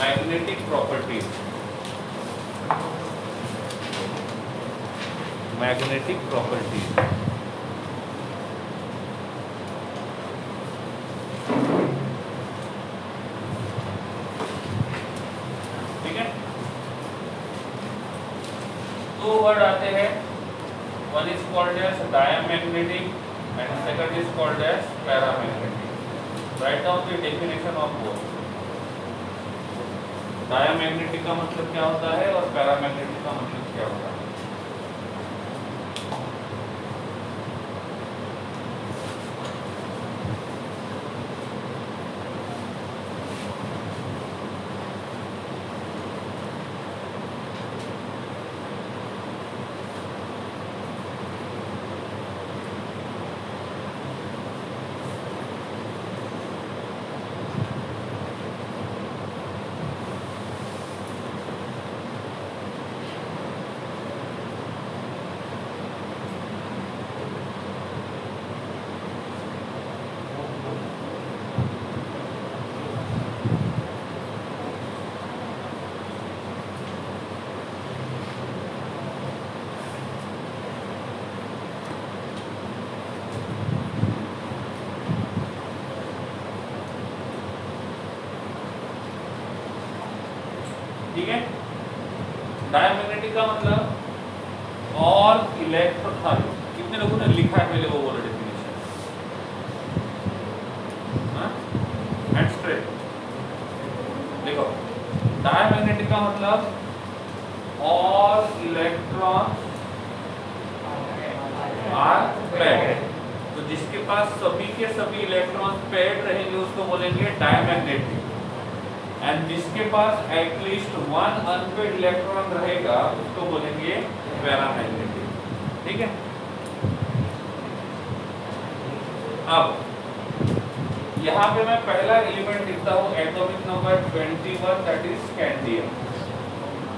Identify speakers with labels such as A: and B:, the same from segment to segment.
A: Magnetic properties, magnetic properties. ठीक है, दो वर्ड आते हैं, one is called as diamagnetic and second is called as paramagnetic. Right down the definition of both. Diamagnetic का मतलब क्या होता है और पैरामैग्नेटिक का मतलब क्या होता है? ठीक है, डायमैग्नेटिक का मतलब ऑल इलेक्ट्रॉन, कितने लोगों ने लिखा है पहले वो बोलो डेफिनेशन, एंड स्ट्रेट देखो। डायमैग्नेटिक का मतलब ऑल इलेक्ट्रॉन आर पेयर्ड, तो जिसके पास सभी के सभी इलेक्ट्रॉन पेयर्ड रहेंगे उसको बोलेंगे डायमैग्नेटिक, एंड जिसके पास एटलीस्ट वन अनपेयर्ड इलेक्ट्रॉन रहेगा उसको बोलेंगे पैरामैग्नेटिक। ठीक है, अब यहाँ पे मैं पहला एलिमेंट लिखता हूँ atomic number 21, that is scandium,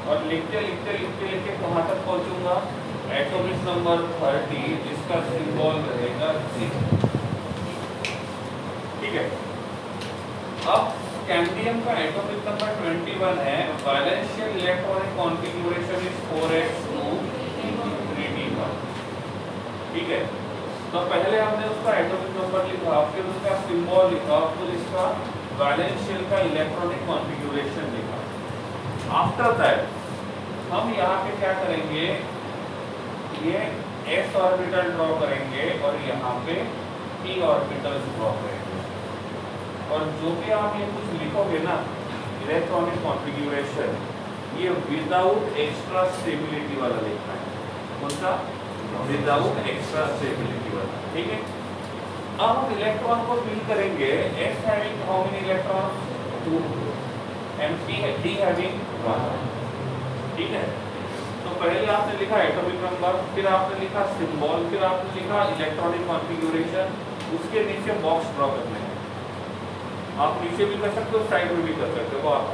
A: और लिखते लिखते लिखते लिखते कहाँ तक पहुँचूंगा? एटॉमिक नंबर 30 जिसका सिंबल रहेगा Z। ठीक है, अब स्कैंडियम का एटॉमिक नंबर 21 है, वैलेंशियल electronic configuration is 4s2 3d1। ठीक है, तो पहले हमने उसका एटॉमिक नंबर लिखा, फिर उसका सिंबल लिखा, फिर इसका वैलेंशियल का इलेक्ट्रॉनिक कॉन्फ़िगरेशन लिखा। आफ्टर दैट हम यहाँ पे क्या करेंगे, ये s ऑर्बिटल ड्रॉ करेंगे और यहाँ पे p ऑर्बिटल ड्रॉ करेंगे, और जो भी आप ये कुछ लिखोगे ना इलेक्ट्रॉनिक कॉन्फ़िगरेशन, ये विदाउट एक्स्ट्रा स्टेबिलिटी वाला लिखना है। कौन सा? विदाउट एक्स्ट्रा स्टेबिलिटी वाला। ठीक है, अब हम इलेक्ट्रॉन को फिल करेंगे। s having how many electron? 2, and d having 1। ठीक है, तो पहले आपने लिखा एटॉमिक नंबर, फिर आपने लिखा सिंबल, फिर आपने लिखा इलेक्ट्रॉनिक कॉन्फ़िगरेशन, उसके नीचे बॉक्स ड्रॉ करने हैं। आप नीचे भी कर सकते हो, साइड में भी कर सकते हो, आप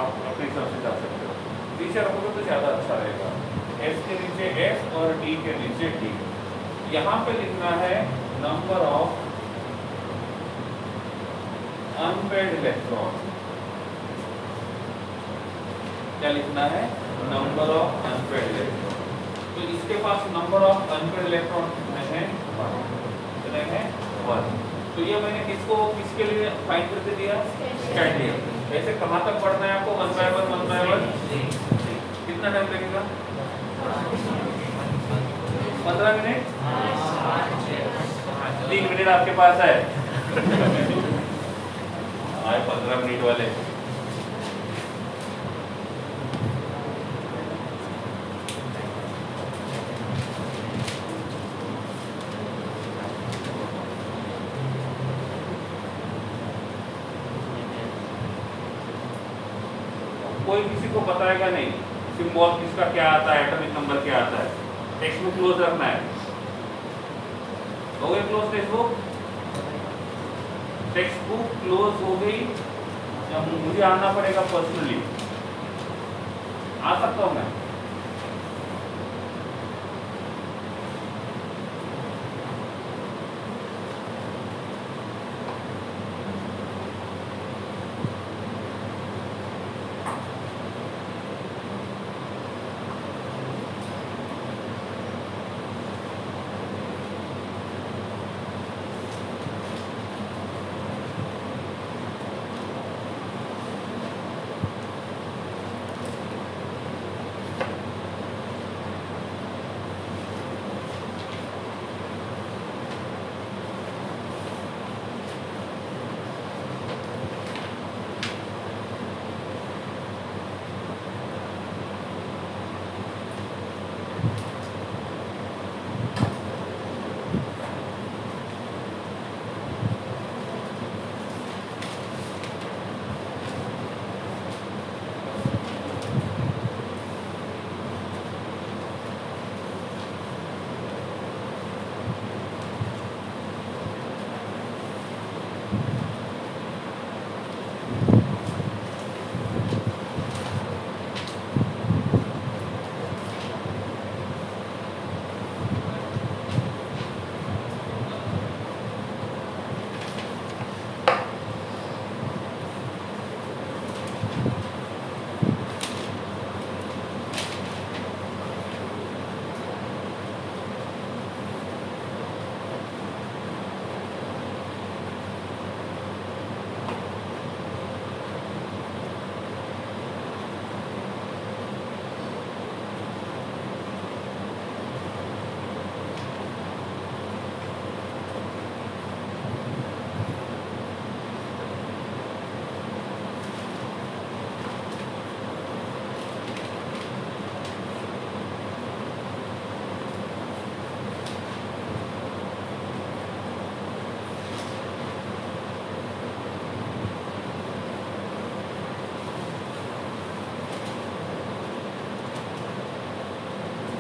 A: अपने हिसाब से जा सकते हो। नीचे रखोगे तो ज़्यादा अच्छा रहेगा। S के नीचे S और D के नीचे D। यहाँ पे लिखना है नंबर ऑफ अनपेयर्ड इलेक्ट्रॉन। क्या लिखना है? Number of unpaired electron. तो इसके पास नंबर ऑफ अनपेयर्ड इलेक्ट्रॉन कितने हैं? 1। कितने हैं? 1। तो ये मैंने किसके लिए फाइंड करके दिया? स्कैंडियम। ऐसे कहाँ तक पढ़ना है आपको? 1 बाय 1 1 बाय 1। कितना टाइम लगेगा? 15 मिनट। 3 मिनट आपके पास है। आए 15 मिनट वाले। कोई किसी को बताएगा नहीं सिंबल किसका क्या आता है, एटॉमिक नंबर क्या आता है। टेक्स्ट बुक क्लोज रखना है। हो गई close text book? Text book close हो गई या मुझे आना पड़ेगा पर्सनली? आ सकता हूँ मैं?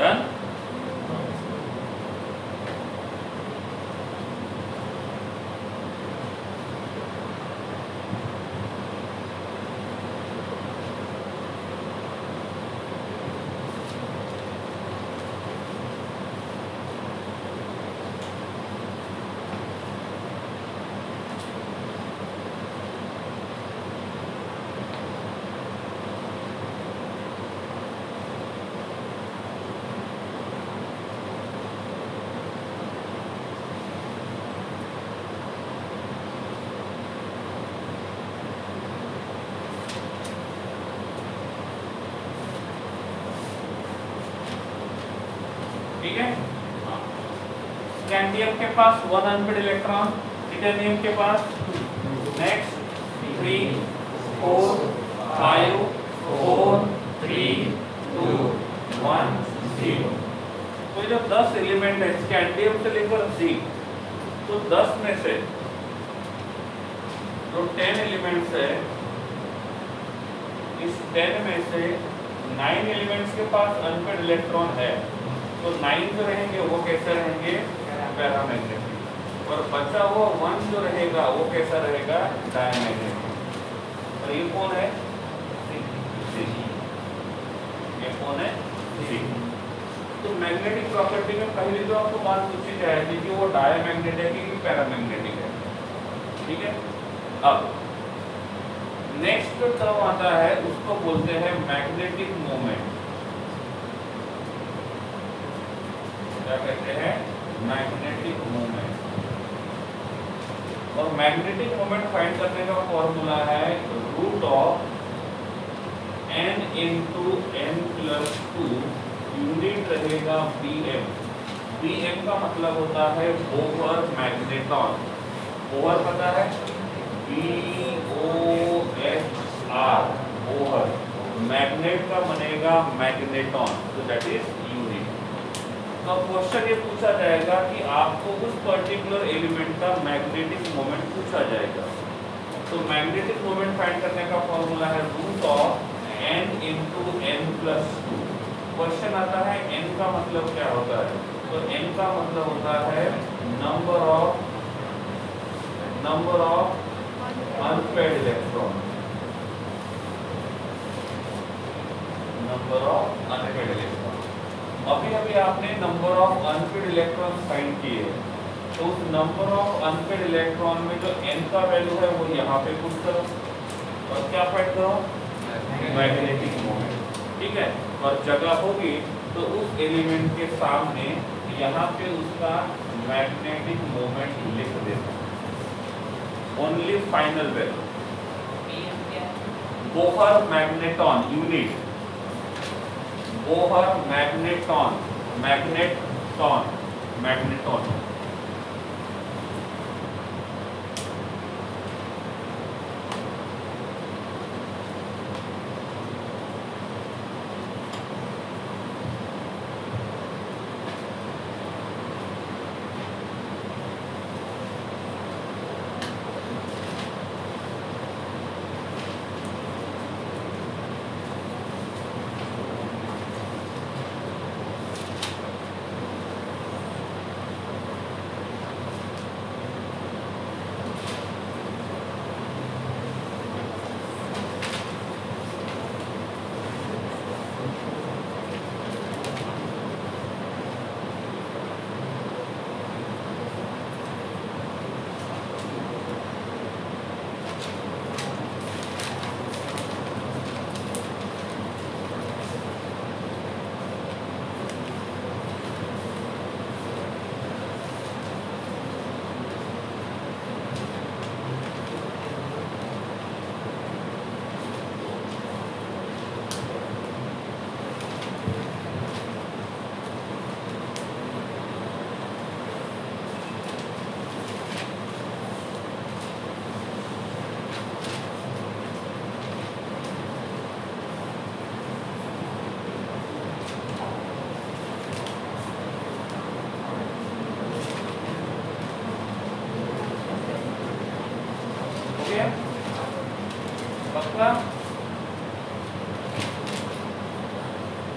A: डन। ठीक है, स्कैंडियम के पास 1 अनपेड इलेक्ट्रॉन, टिटेनियम के पास नेक्स्ट 3 4 5 4 3 2 1 0। तो जो 10 एलिमेंट है स्कैंडियम से लेकर जिंक, तो 10 में से जो 10 एलिमेंट्स है, इस 10 में से 9 एलिमेंट्स के पास अनपेड इलेक्ट्रॉन है, तो 9 जो रहेंगे वो कैसे रहेंगे, पैरामैग्नेटिक, और बचा हुआ 1 जो रहेगा वो कैसा रहेगा, डायमैग्नेटिक। और ये कौन है, ये कौन है, तो मैग्नेटिक प्रॉपर्टी में पहले तो आपको बात पूछी जाएगी कि वो डायमैग्नेटिक है कि पैरामैग्नेटिक है। ठीक है, अब नेक्स्ट टर्म आता है, उसको बोलते हैं मैग्नेटिक मोमेंट। क्या कहते हैं, मैग्नेटिक मोमेंट। और मैग्नेटिक मोमेंट फाइंड करने का फॉर्मूला है root of n into n plus 2, unit रहेगा bm। bm का मतलब होता है बोहर मैग्नेटॉन। बोहर पता है, BOHR, बोहर। मैग्नेट का बनेगा मैग्नेटॉन, तो दैट इज यूनिट। तो क्वेश्चन ये पूछा जाएगा कि आपको उस पर्टिकुलर एलिमेंट का मैग्नेटिक मोमेंट पूछा जाएगा। तो मैग्नेटिक मोमेंट फाइंड करने का फॉर्मूला है root of n into n plus 2। Question आता है n का मतलब क्या होता है, तो n का मतलब होता है number of unpaired electron, number of unpaired electron. अभी आपने number of unpaired electron find किए, तो उस नंबर ऑफ अनपेड इलेक्ट्रॉन में जो n का वैल्यू है वो यहाँ पे पुट करो, और क्या फाइंड करो, मैग्नेटिक मोमेंट। ठीक है, और जगह होगी तो उस एलिमेंट के सामने यहाँ पे उसका मैग्नेटिक मोमेंट लिख देना, only final value. Bohr magneton unit, Bohr magneton, magneton.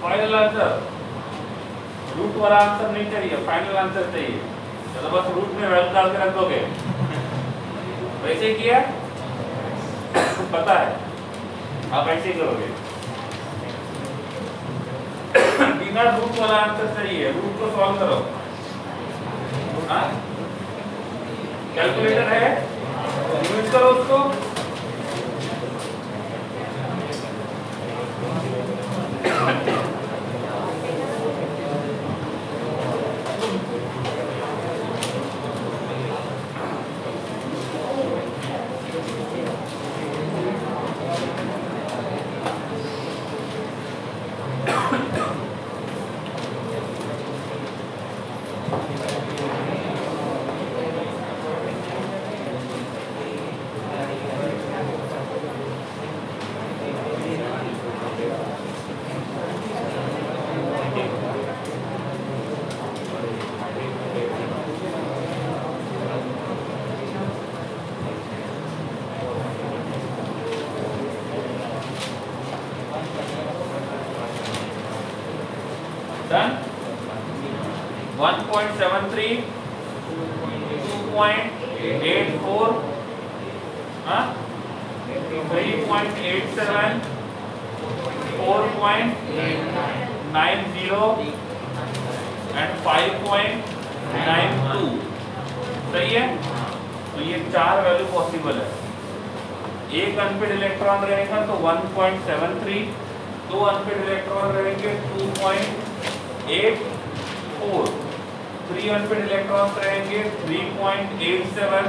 A: Final answer root वाला आंसर नहीं चाहिए, फाइनल आंसर चाहिए। चलो बस रूट में वैल्यू डाल के रख दोगे, वैसे ही किया पता है, आप ऐसे ही करोगे। बिना रूट वाला आंसर चाहिए, रूट को सॉल्व करो। हाँ, कैलकुलेटर है, यूज करो उसको। Done. 1.73, 2.84, 3.87, 4.90 and 5.92। सही है। तो ये चार वैल्यू पॉसिबल है। एक अनफिट इलेक्ट्रॉन रहेगा तो 1.73, दो अनफिट इलेक्ट्रॉन रहेंगे 2.84, 3 अनफिट इलेक्ट्रॉन रहेंगे 3.87,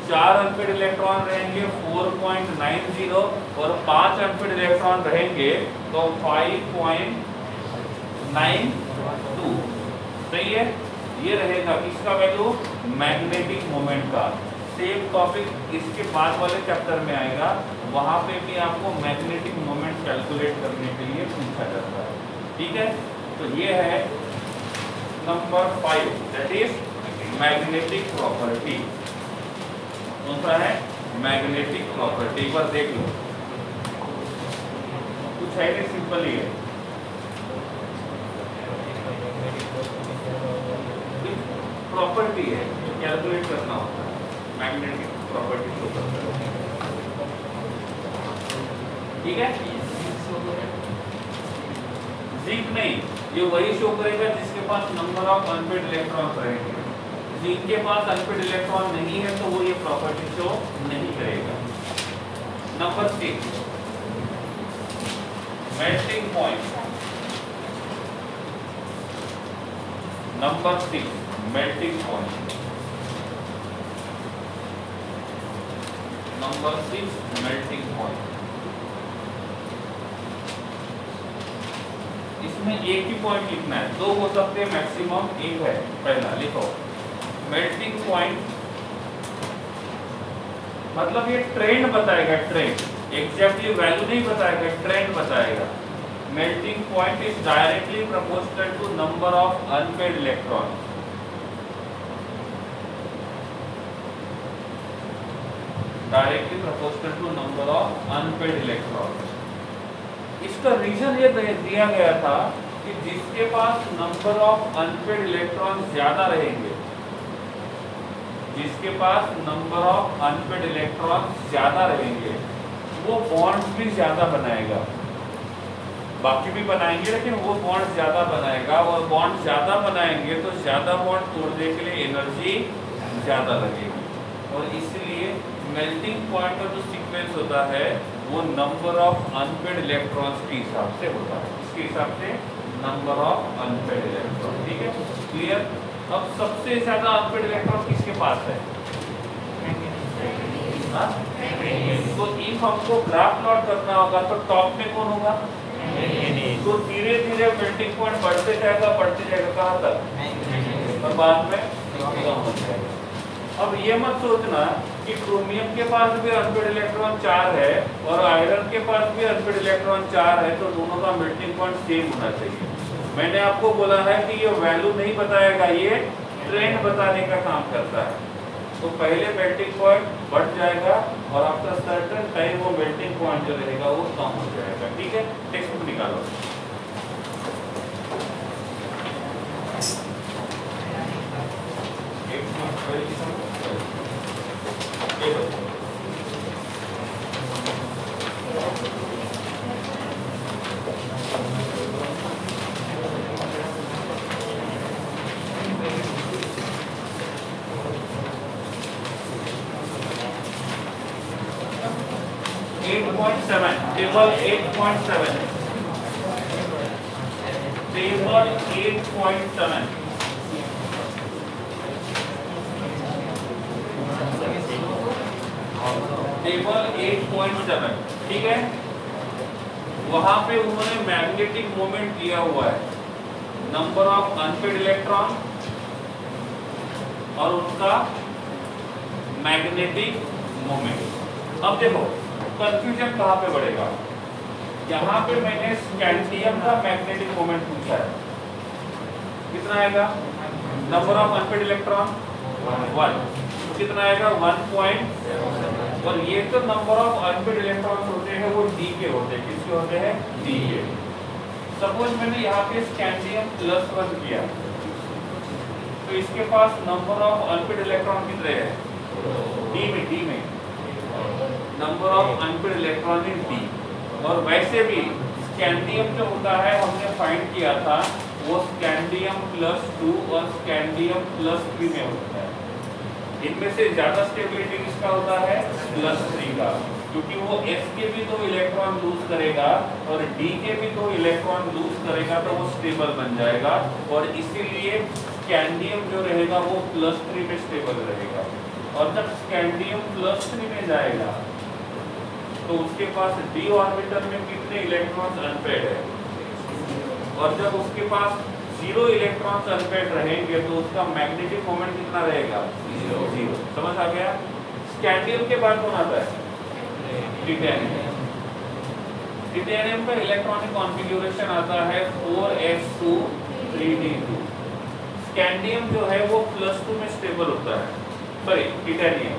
A: 4 अनफिट इलेक्ट्रॉन रहेंगे 4.90 और 5 अनफिट इलेक्ट्रॉन रहेंगे तो 5.92। सही है। ये रहेगा किसका वैल्यू, मैग्नेटिक मोमेंट का। सेम टॉपिक इसके बाद वाले चैप्टर में आएगा, वहां पे भी आपको मैग्नेटिक मोमेंट कैलकुलेट करने के लिए पूछा जाता है। ठीक है। तो ये है number 5, that is magnetic property. कौन सा है, मैग्नेटिक प्रॉपर्टी। एक बार देख लो, कुछ है नहीं, सिंपल ही है। प्रॉपर्टी है, कैलकुलेट करना होता है, मैग्नेटिक प्रॉपर्टी शो करता है। ठीक है। जिंक नहीं, ये वही शो करेगा जिसके पास नंबर ऑफ अनफिट इलेक्ट्रॉन रहेंगे। जिनके पास अनफिट इलेक्ट्रॉन नहीं है तो वो ये प्रॉपर्टी शो नहीं करेगा। Number 6, melting point. Number 6, melting point. Number 6, melting point. इसमें एक ही पॉइंट लिखना है, दो हो सकते हैं मैक्सिमम, एक है। पहला लिखो मेल्टिंग पॉइंट, मतलब ये ट्रेंड बताएगा, ट्रेंड, एग्जैक्टली वैल्यू नहीं बताएगा, ट्रेंड बताएगा। Melting point is directly proportional to number of unpaired electron. Directly proportional to number of unpaired electron. इसका रीजन ये दिया गया था कि जिसके पास नंबर ऑफ अनपेड इलेक्ट्रॉन ज्यादा रहेंगे, जिसके पास नंबर ऑफ अनपेड इलेक्ट्रॉन ज्यादा रहेंगे, वो बॉन्ड्स भी ज्यादा बनाएगा। बाकी भी बनाएंगे लेकिन वो बॉन्ड ज्यादा बनाएगा, और बॉन्ड ज्यादा बनाएंगे तो ज्यादा बॉन्ड तोड़ने के लिए एनर्जी ज्यादा लगेगी। और इसलिए मेल्टिंग पॉइंट का जो सीक्वेंस होता है वो नंबर ऑफ अनपेड इलेक्ट्रॉन्स के हिसाब से होता है। इसके हिसाब से नंबर ऑफ अनपेड इलेक्ट्रॉन। ठीक है, क्लियर। अब सबसे ज्यादा अनपेड इलेक्ट्रॉन किसके पास है? तो इफ हमको ग्राफ प्लॉट करना होगा तो टॉप में कौन होगा? तो धीरे धीरे मेल्टिंग पॉइंट बढ़ते जाएगा कहाँ तक, और बाद में कम हो जाएगा। अब ये मत सोचना कि क्रोमियम के पास भी अनपेड इलेक्ट्रॉन 4 है और आयरन के पास भी अनपेड इलेक्ट्रॉन 4 है तो दोनों का मेल्टिंग पॉइंट सेम होना चाहिए। मैंने आपको बोला है कि ये वैल्यू नहीं बताएगा, ये ट्रेंड बताने का काम करता है। तो पहले मेल्टिंग पॉइंट बढ़ जाएगा और आफ्टर सर्टेन टाइम वो मेल्टिंग पॉइंट जो रहेगा वो कम हो जाएगा। ठीक है, टेक्स्ट बुक निकालो। टेबल 8.7 टेबल 8.7 टेबल 8.7 ठीक है। वहां पे उन्होंने मैग्नेटिक मोमेंट दिया हुआ है, नंबर ऑफ अनपेड इलेक्ट्रॉन और उनका मैग्नेटिक मोमेंट। अब देखो कंफ्यूजन कहां पे बढ़ेगा, यहाँ पे मैंने स्कैंडियम का मैग्नेटिक मोमेंट पूछा है, कितना आएगा, नंबर ऑफ अनपेड इलेक्ट्रॉन 1, कितना आएगा 1. और ये तो नंबर ऑफ अनपेड इलेक्ट्रॉन्स होते हैं वो डी के होते हैं, किसके होते हैं, डी के। सपोज मैंने यहाँ पे स्कैंडियम +1 किया, तो इसके पास नंबर ऑफ अनपेड इलेक्ट्रॉन कितने हैं, डी में number of unpaired electron in D. और वैसे भी स्कैंडियम जो होता है हमने फाइंड किया था वो स्कैंडियम +2 और स्कैंडियम +3 में होता है। इनमें से ज्यादा स्टेबिलिटी किसका होता है, +3 का, क्योंकि वो s के भी 2 इलेक्ट्रॉन लूज करेगा और d के भी 2 इलेक्ट्रॉन लूज करेगा तो वो स्टेबल बन जाएगा। और इसीलिए स्कैंडियम जो रहेगा वो +3 में स्टेबल रहेगा। और जब स्कैंडियम +3 में जाएगा तो उसके पास d ऑर्बिटल में कितने इलेक्ट्रॉन्स अनपेड है, और जब उसके पास 0 इलेक्ट्रॉन्स अनपेड रहेंगे तो उसका मैग्नेटिक मोमेंट कितना रहेगा, 0। समझ आ गया। स्कैंडियम के बाद कौन आता है, टिटेनियम। टिटेनियम का इलेक्ट्रॉनिक कॉन्फ़िगरेशन आता है 4s2 3d2। स्कैंडियम जो है वो +2 में स्टेबल होता है, सॉरी टिटेनियम,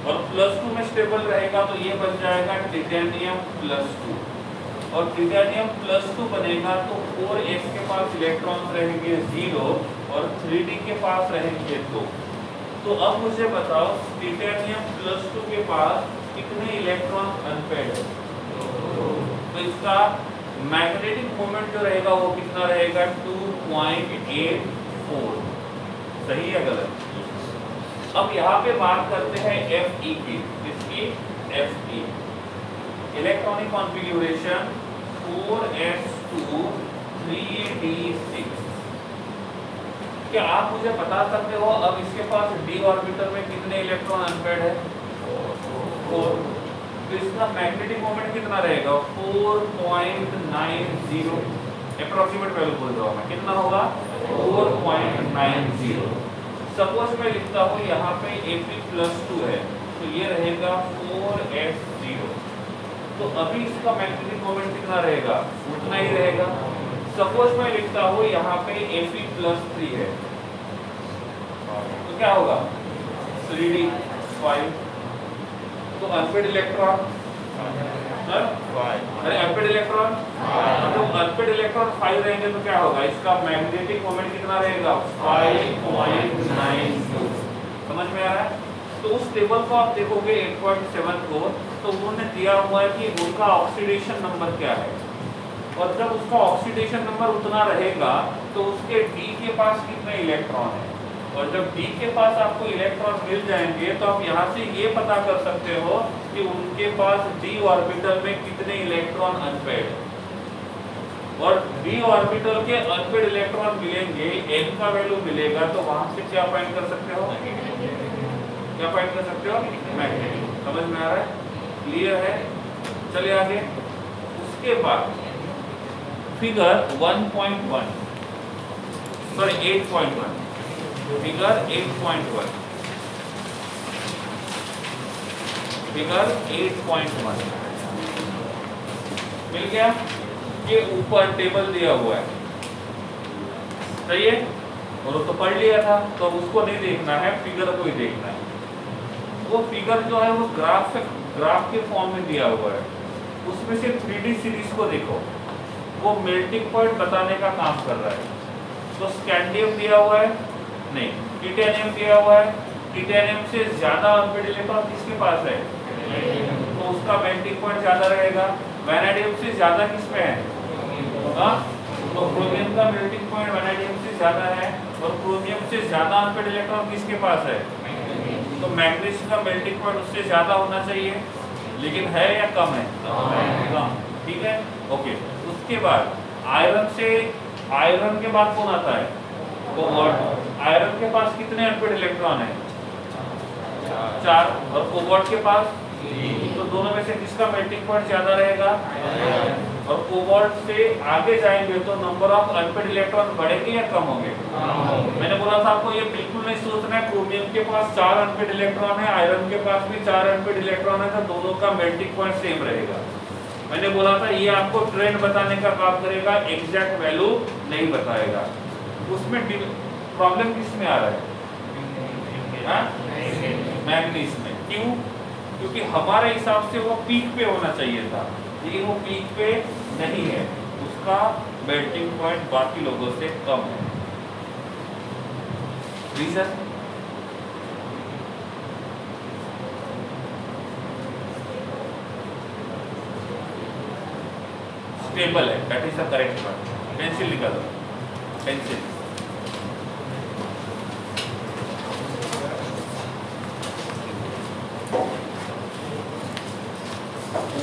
A: और +2 में स्टेबल रहेगा तो ये बन जाएगा टिटेनियम +2। और टिटेनियम +2 बनेगा तो 4s के पास इलेक्ट्रॉन रहेंगे 0 और 3d के पास रहेंगे 2। तो अब मुझे बताओ टिटेनियम +2 के पास कितने इलेक्ट्रॉन अनपेड है, तो इसका मैग्नेटिक मोमेंट जो रहेगा वो कितना रहेगा, 2.84। सही है गलत। अब यहाँ पे बात करते हैं Fe की, इसकी Fe electronic configuration 4s2 3d6। क्या आप मुझे बता सकते हो अब इसके पास d ऑर्बिटल में कितने इलेक्ट्रॉन अनपेड है, 4। तो इसका मैग्नेटिक मोमेंट कितना रहेगा, 4.90। अप्रोक्सीमेट वैल्यू बोल रहा हूँ मैं, कितना होगा, 4.90। सपोज मैं लिखता हूँ यहाँ पे Fe+2 है तो ये रहेगा 4s0। तो अभी इसका मैग्नेटिक मोमेंट कितना रहेगा, उतना ही रहेगा। सपोज मैं लिखता हूँ यहाँ पे Fe+3 है तो क्या होगा, 3d5। तो अनपेड इलेक्ट्रॉन, अरे अनपेड इलेक्ट्रॉन, तो अनपेड इलेक्ट्रॉन 5 रहेंगे तो क्या होगा, इसका मैग्नेटिक मोमेंट कितना रहेगा, 5.92। समझ में आ रहा है। तो उस टेबल को आप देखोगे 8.7 को, तो उन्होंने दिया हुआ है कि उनका ऑक्सीडेशन नंबर क्या है, और जब उसका ऑक्सीडेशन नंबर उतना रहेगा तो उसके D के पास कितने इलेक्ट्रॉन है, और जब D के पास आपको इलेक्ट्रॉन मिल जाएंगे तो आप यहाँ से ये पता कर सकते हो कि उनके पास D ऑर्बिटल में कितने इलेक्ट्रॉन अनपेड है। और D ऑर्बिटल के अनपेड इलेक्ट्रॉन मिलेंगे, n का वैल्यू मिलेगा, तो वहां से क्या फाइंड कर सकते हो, क्या फाइंड कर सकते हो, मैग्नेटिक। समझ में आ रहा है, क्लियर है। चलिए आगे। उसके बाद फिगर 1.1 सॉरी 8.1, फिगर 8.1, फिगर 8.1 मिल गया। ये ऊपर टेबल दिया हुआ है, सही है, और वो तो पढ़ लिया था तो अब उसको नहीं देखना है, फिगर को ही देखना है। वो फिगर जो है वो ग्राफ के फॉर्म में दिया हुआ है, उसमें से 3D सीरीज को देखो, वो मेल्टिंग पॉइंट बताने का काम कर रहा है। तो स्कैंडियम दिया हुआ है, नहीं, टिटेनियम दिया हुआ है, टिटेनियम से ज्यादा अनपेड इलेक्ट्रॉन किसके पास है, तो उसका मेल्टिंग पॉइंट ज्यादा रहेगा। वैनेडियम से ज्यादा किसमें है, तो क्रोमियम का मेल्टिंग पॉइंट वैनेडियम से ज्यादा है, और क्रोमियम से ज्यादा अनपेड इलेक्ट्रॉन किसके पास है, तो मैग्नीशियम का मेल्टिंग पॉइंट उससे ज्यादा होना चाहिए, लेकिन है या कम है, कम। ठीक है, ओके। उसके बाद आयरन के बाद कौन आता है? कोबाल्ट। आयरन के पास कितने अनपेड इलेक्ट्रॉन है? 4। और कोबाल्ट के पास 3। तो दोनों में से किसका मेल्टिंग पॉइंट ज्यादा रहेगा? और कोबाल्ट से आगे जाएंगे तो नंबर ऑफ अनपेड इलेक्ट्रॉन बढ़ेंगे या कम होंगे? मैंने बोला था आपको ये बिल्कुल नहीं सोचना है क्रोमियम के पास 4 अनपेड इलेक्ट्रॉन है, आयरन के पास भी 4 अनपेड इलेक्ट्रॉन है, तो दोनों का मेल्टिंग पॉइंट सेम रहेगा। मैंने बोला था ये आपको ट्रेंड बताने का काम करेगा, एग्जैक्ट वैल्यू नहीं बताएगा। उसमें प्रॉब्लम किस में आ रहा है? मैग्नीज में। क्यों? क्योंकि हमारे हिसाब से वो पीक पे होना चाहिए था, लेकिन वो पीक पे नहीं है, उसका मेल्टिंग पॉइंट बाकी लोगों से कम है। रीजन? स्टेबल है, that is the correct word. Pencil निकालो, पेंसिल।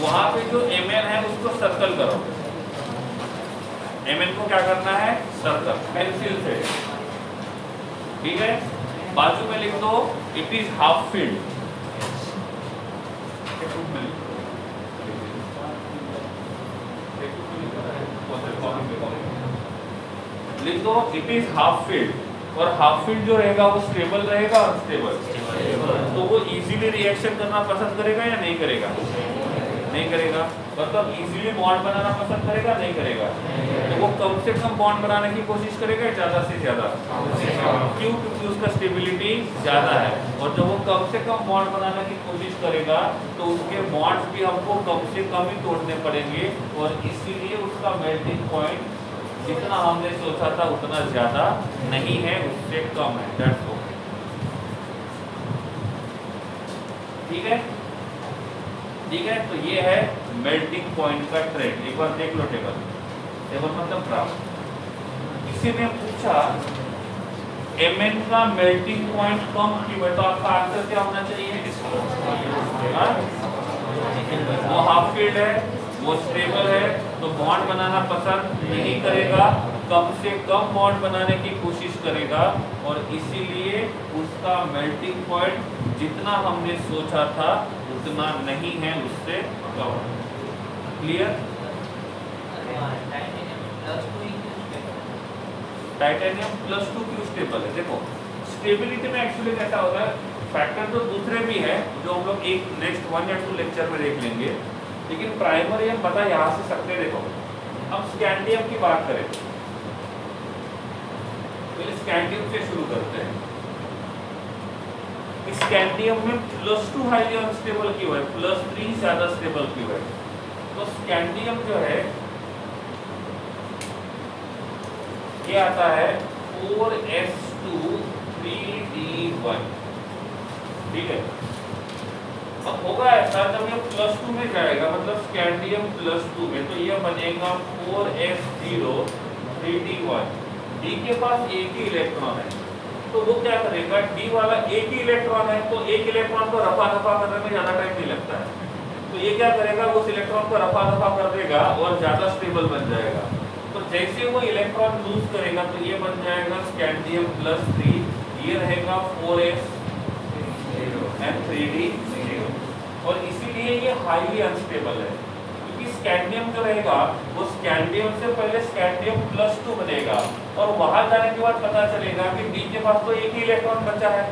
A: वहां पे जो Mn है उसको सर्कल करो। Mn को क्या करना है? सर्कल, पेंसिल से, ठीक है। बाजू में लिख दो इट इज हाफ फील्ड। लिख दो इट इज हाफ फील्ड। और हाफ फील्ड जो रहेगा वो स्टेबल रहेगा, अनस्टेबल। तो वो इजीली रिएक्शन करना पसंद करेगा या नहीं करेगा? नहीं करेगा। मतलब इजीली बॉन्ड बनाना पसंद करेगा, नहीं करेगा। तो वो कम से कम बॉन्ड बनाने की कोशिश करेगा, ज्यादा से ज्यादा। क्यों? क्योंकि उसका स्टेबिलिटी ज्यादा है। और जब वो कम से कम बॉन्ड बनाने की कोशिश करेगा तो उसके बॉन्ड्स भी हमको कम से कम ही तोड़ने पड़ेंगे, और इसीलिए उसका मेल्टिंग पॉइंट जितना हमने सोचा था उतना ज्यादा नहीं है, उससे कम है। दैट्स ओके, ठीक है, ठीक है। तो ये है मेल्टिंग पॉइंट का ट्रेंड। एक बार देख लो टेबल। टेबल मतलब ग्राफ। किसी ने पूछा Mn का मेल्टिंग पॉइंट कम क्यों है, तो आपका आंसर क्या होना चाहिए? वो हाफ फील्ड है, वो स्टेबल है, तो बॉन्ड बनाना पसंद नहीं करेगा, कम से कम बॉन्ड बनाने की कोशिश करेगा, और इसीलिए उसका मेल्टिंग पॉइंट जितना हमने सोचा था उतना नहीं है, उससे कम। क्लियर? टाइटेनियम +2 क्यों स्टेबल है? देखो स्टेबिलिटी में एक्चुअली कैसा होता है, फैक्टर तो दूसरे भी है जो हम लोग एक नेक्स्ट 1 या 2 लेक्चर में देख लेंगे, लेकिन प्राइमरी हम पता यहाँ से सकते। देखो अब स्कैंडियम की बात करें, पहले स्कैंडियम से शुरू करते हैं। स्कैंडियम में +2 हाईली अनस्टेबल क्यों है, +3 ज्यादा स्टेबल क्यों है? तो स्कैंडियम जो है ये आता है 4s2 3d1, ठीक है। अब होगा ऐसा, जब ये +2 में जाएगा, मतलब स्कैंडियम +2 में, तो ये बनेगा 4s0 3d1। D के पास एक ही इलेक्ट्रॉन है, तो वो क्या करेगा, D वाला एक ही इलेक्ट्रॉन है, तो एक इलेक्ट्रॉन को रफा दफा करने में ज्यादा टाइम नहीं लगता है, तो ये क्या करेगा, उस इलेक्ट्रॉन को रफा दफा कर देगा और ज्यादा स्टेबल बन जाएगा। तो जैसे वो इलेक्ट्रॉन लूज करेगा तो ये बन जाएगा स्कैंडियम +3, ये रहेगा 4s and 3d0, और इसीलिए ये हाईली अनस्टेबल है, क्योंकि स्कैंडियम जो रहेगा वो स्कैंडियम से पहले स्कैंडियम +2 बनेगा, और वहां जाने के बाद पता चलेगा कि D के पास तो एक ही इलेक्ट्रॉन बचा है,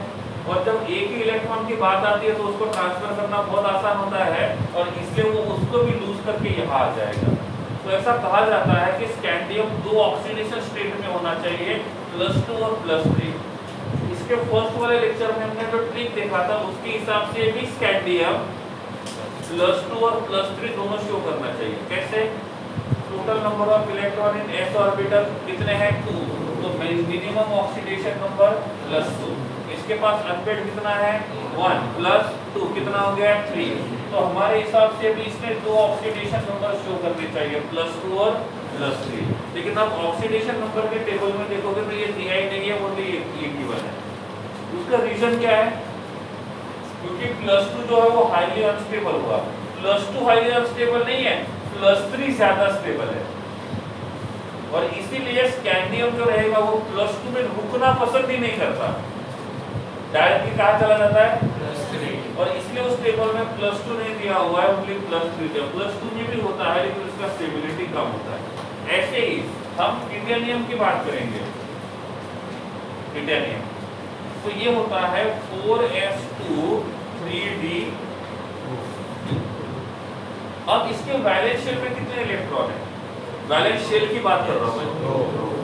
A: और जब एक ही इलेक्ट्रॉन की बात आती है तो उसको ट्रांसफर करना बहुत आसान होता है, और इसलिए वो उसको भी लूज करके यहाँ आ जाएगा। तो ऐसा कहा जाता है कि स्कैंडियम 2 ऑक्सीडेशन स्टेट में होना चाहिए, +2 और +3। इसके फर्स्ट वाले लेक्चर में हमने जो ट्रिक देखा था उसके हिसाब से भी स्कैंडियम +2 और +3 दोनों शो करना चाहिए। कैसे? Total number of electron in s orbital कितने हैं? 2, तो मिनिमम ऑक्सीडेशन नंबर +2। इसके पास अनपेड कितना है? 1 +2 कितना हो गया? 3। तो हमारे हिसाब से भी इसमें 2 ऑक्सीडेशन नंबर शो करने चाहिए, +2 और +3। लेकिन आप ऑक्सीडेशन नंबर के टेबल में देखोगे तो ये दिया ही नहीं है, ओनली ये गिवन है। उसका रीजन क्या है? क्योंकि +2 जो है वो हाईली अनस्टेबल हुआ, +2 हाईली अनस्टेबल नहीं है, +3 ज्यादा स्टेबल है और इसीलिए स्कैंडियम जो रहेगा वो +2 में रुकना पसंद ही नहीं करता, डायरेक्टली कहाँ चला जाता है +3, और इसलिए उस टेबल में +2 नहीं दिया हुआ है, ओनली +3 दिया। +2 में भी होता है लेकिन उसका स्टेबिलिटी कम होता है। ऐसे ही हम टिटेनियम की बात करेंगे। टिटेनियम तो ये होता है 4s2 3d। अब इसके वैलेंस शेल में कितने इलेक्ट्रॉन है? वैलेंस शेल की बात कर रहा हूं,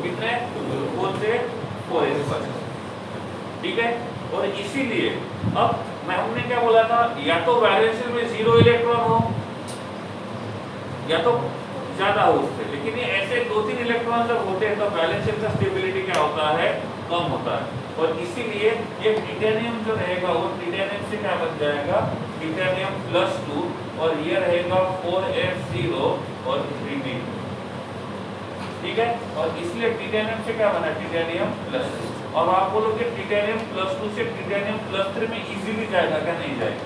A: कितने? 4 से 4s पर, ठीक है। और इसीलिए अब हमने क्या बोला था, या तो वैलेंस शेल में 0 इलेक्ट्रॉन हो या तो ज्यादा हो उससे, लेकिन ये ऐसे 2-3 इलेक्ट्रॉन जब होते हैं तो वैलेंस शेल का स्टेबिलिटी क्या होता है? कम होता है। और इसीलिए ये टिटेनियम जो रहेगा वो टिटेनियम से क्या बन जाएगा? टिटेनियम +2, और ये रहेगा 4s0 और 3d, ठीक है। और इसलिए टिटेनियम से क्या बना? टिटेनियम +2। और आप बोलोगे टिटेनियम +2 से टिटेनियम +3 में इजीली जाएगा क्या? नहीं जाएगा,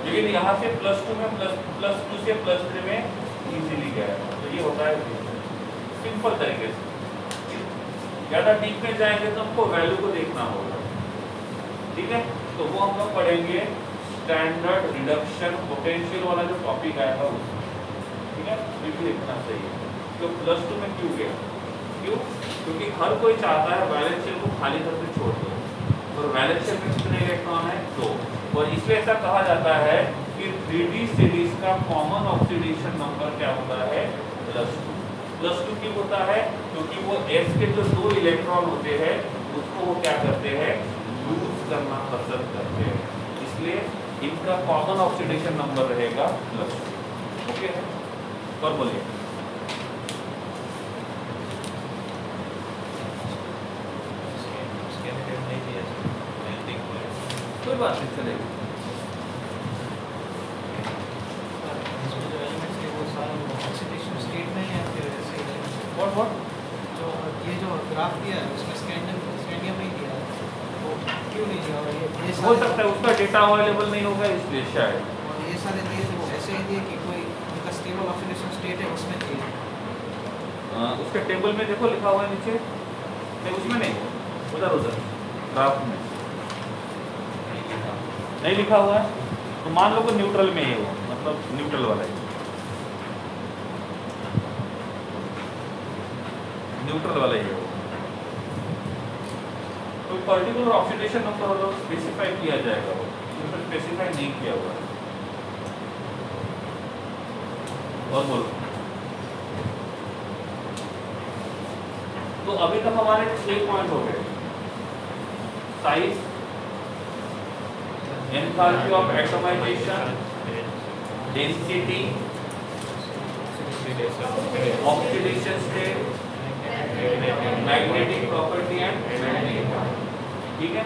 A: लेकिन यहाँ से +2 में +2 से +3 में इजीली जाएगा। तो ये होता है सिंपल तरीके से। ज्यादा डीप में जाएंगे तो हमको वैल्यू को देखना होगा, ठीक है। तो वो हम लोग पढ़ेंगे स्टैंडर्ड रिडक्शन पोटेंशियल वाला जो टॉपिक आएगा उसमें, ठीक है। बिल्कुल देखना चाहिए तो +2 में क्यों गया? क्यों? क्योंकि हर कोई चाहता है वैलेंस शेल को खाली करके छोड़ दो, और वैलेंस शेल में कितने इलेक्ट्रॉन है? 2। और इसलिए ऐसा कहा जाता है कि 3d सीरीज का कॉमन ऑक्सीडेशन नंबर क्या होता है? +2। +2 क्यों होता है? क्योंकि वो s के जो 2 इलेक्ट्रॉन होते हैं उसको वो क्या करते हैं? लूज करना पसंद करते हैं, इसलिए इनका कॉमन ऑक्सीडेशन नंबर रहेगा +2। ओके है, और बोलिए। कोई बात नहीं, चलेगी। व्हाट
B: जो ये जो ग्राफ दिया है उसमें स्कैंडियम नहीं दिया है, वो क्यों नहीं दिया? और ये
A: हो सकता है उसका डेटा अवेलेबल नहीं होगा इसलिए शायद।
B: और ये सारे दिए तो ऐसे ही दिए कि कोई उनका स्टेबल ऑक्सीडेशन स्टेट है उसमें दिए।
A: उसके टेबल में देखो लिखा हुआ है नीचे, नहीं उसमें नहीं, उधर ग्राफ में नहीं लिखा हुआ है, तो मान लो कि न्यूट्रल में ही हो, मतलब न्यूट्रल वाला है, न्यूट्रल वाला ही है। कोई पर्टिकुलर ऑक्सीडेशन नंबर होगा स्पेसिफाई किया जाएगा, वो उसमें स्पेसिफाई नहीं किया हुआ है। और बोलो, तो अभी तक हमारे 6 पॉइंट हो गए। Size, enthalpy of atomisation, density, oxidation state, magnetic property and, ठीक है।